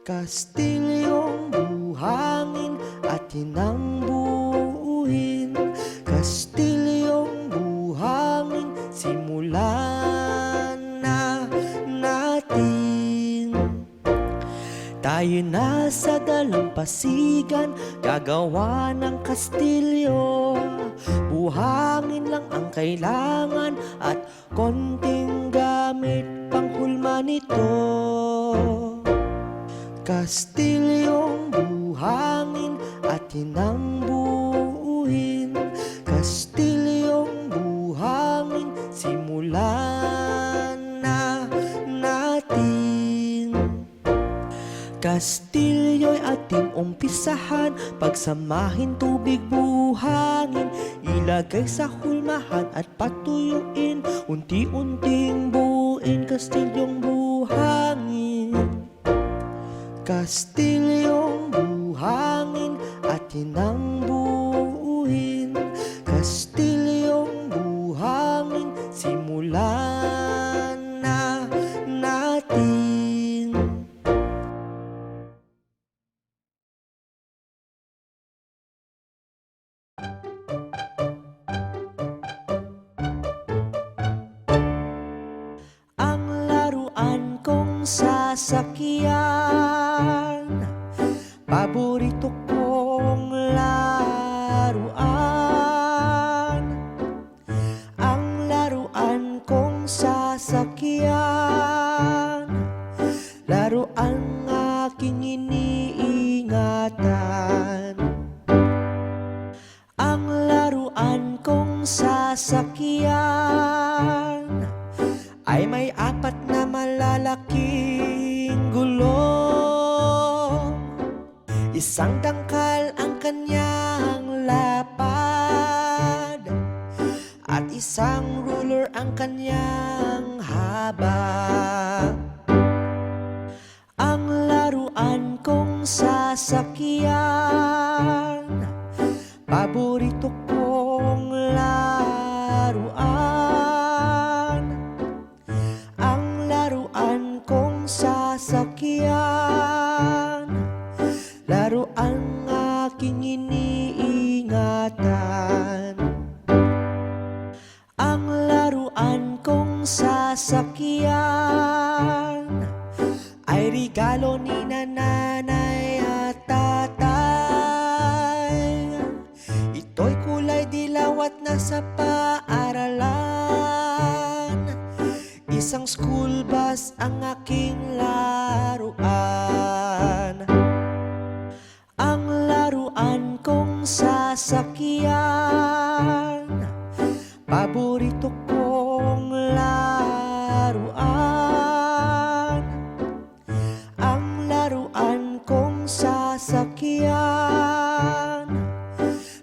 Kastilyong buhangin at hinangbuin. Kastilyong buhangin, simulan na natin. Tayo na sa dalampasigan, gagawa ng kastilyo. Buhangin lang ang kailangan at konting gamit panghulma nito. Kastilyong buhangin at hinangbuin. Kastilyong buhangin, simulan na natin. Kastilyo'y ating umpisahan, pagsamahin tubig buhangin, ilagay sa hulmahan at patuyuin, unti-unting buuin kastilyong buhangin. Kastilyong buhangin at hinangbuin. Kastilyong buhangin, simulan na natin. Ang laruan kong sasakyan, paborito kong laruan. Ang laruan kong sasakyan, laruan aking iniingatan. Ang laruan kong sasakyan ay may 4 na malalaking gulong. Isang dangkal ang kanyang lapad at isang ruler ang kanyang haba. Ang laruan kong sasakyan, paborito kong laruan. Ang laruan kong sasakyan, laruan aking iniingatan. Ang laruan kong sasakyan ay regalo ni nanay at tatay. Ito'y kulay dilaw at nasa paaralan. Isang school bus ang aking laruan. Ang laruan kong sasakyan, paborito kong laruan. Ang laruan kong sasakyan,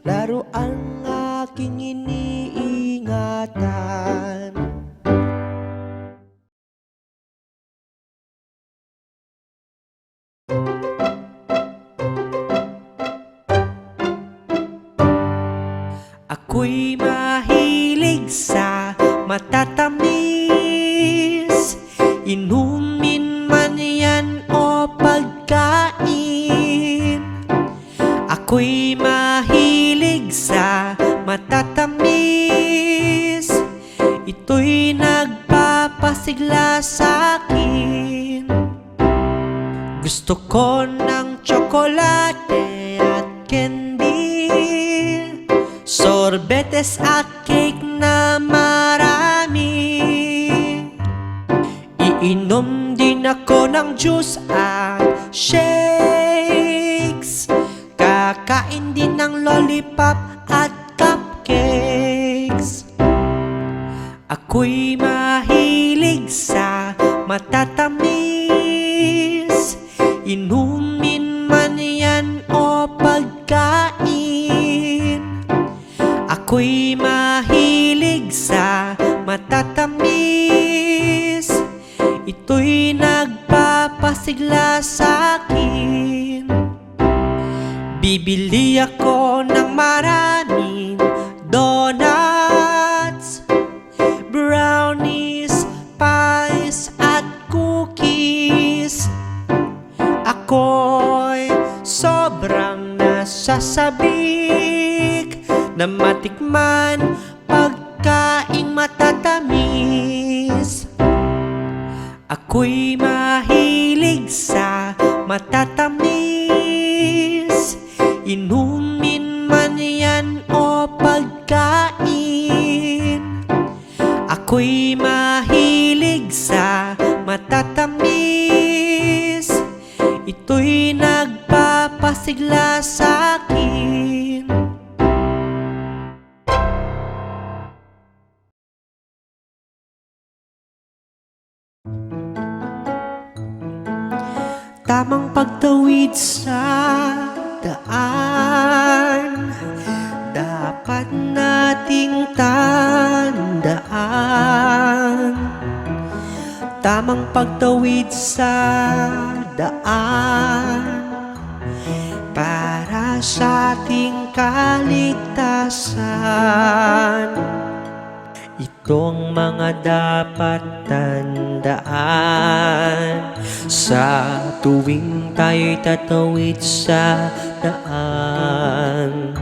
laruan aking iniingatan. Ako'y mahilig sa matatamis, inumin man yan o pagkain. Ako'y mahilig sa matatamis, ito'y nagpapasigla sa'kin. Gusto ko ng tsokolate at candy, sorbetes at cake na marami. Iinom din ako ng juice at shakes, kakain din ng lollipop at cupcakes. Ako'y mahilig sa matatamis, inumin man yan o pagkain. Ako'y mahilig sa matatamis, ito'y nagpapasigla sa'kin. Bibili ako ng maraming donuts, brownies, pies at cookies. Ako Ako'y mahilig sa matatamis, inumin man yan o pagkain. Ako'y mahilig sa matatamis, ito'y nagpapasigla sa'kin. Tamang pagtawid sa daan, dapat nating tandaan. Tamang pagtawid sa daan, para sa ating kaligtasan. Itong mga dapat tandaan sa tuwing tayo'y tatawid sa daan.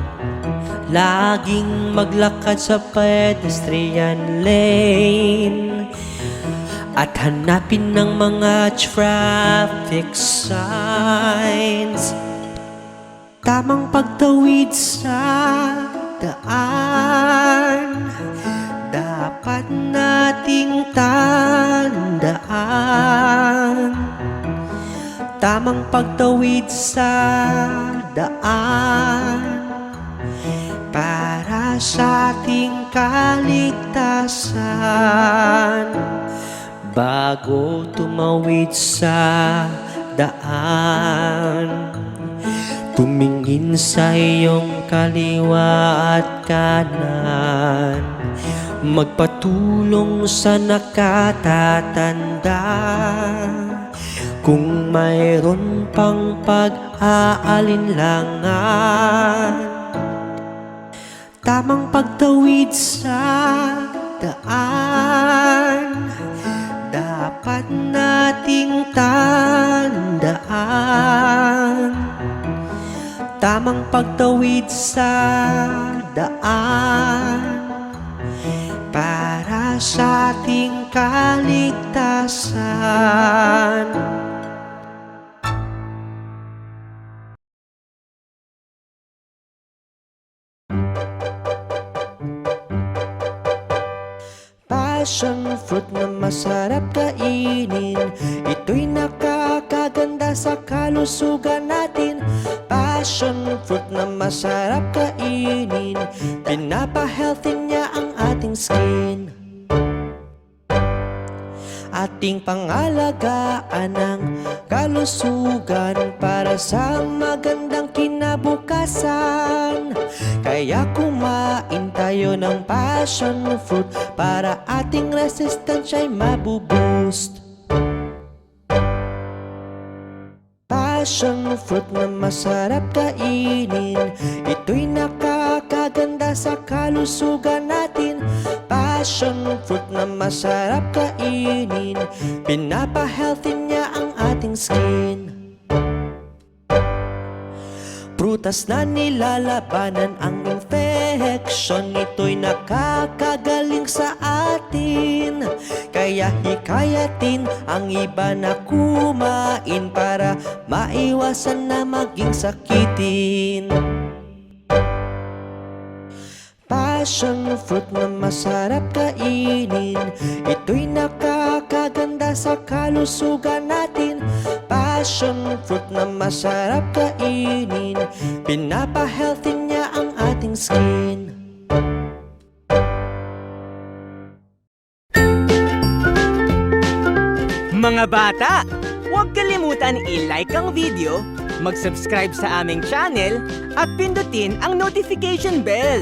Laging maglakad sa pedestrian lane at hanapin ng mga traffic signs. Tamang pagtawid sa daan, dapat nating tandaan. Tamang pagtawid sa daan, para sa ating kaligtasan. Bago tumawid sa daan, tumingin sa iyong kaliwa at kanan. Magpatulong sa nakatatanda, kung mayroon pang pag-aalinlangan. Tamang pagtawid sa daan, dapat nating tandaan. Tamang pagtawid sa daan, para sa ating kaligtasan. Passion fruit na masarap kainin, ito'y nakakaganda sa kalusugan natin. Passion fruit na masarap kainin, pinapa-healthy niya ang ating skin. Ating pangalagaan ang kalusugan para sa magandang kinabukasan. Kaya kumain tayo ng passion fruit para ating resistensya ay mabuboost. Passion fruit na masarap kainin, ito'y nakakaganda sa kalusugan natin. Passion fruit na masarap kainin, pinapa-healthy niya ang ating skin. Prutas na nilalabanan ang infection, ito'y nakakagaling sa atin. Kaya hikayatin ang iba na kumain para maiwasan na maging sakitin. Passion fruit na masarap kainin, ito'y nakakaganda sa kalusugan natin. Passion fruit na masarap kainin, pinapa-healthy niya ang ating skin. Mga bata, huwag kalimutan i-like ang video, mag-subscribe sa aming channel at pindutin ang notification bell.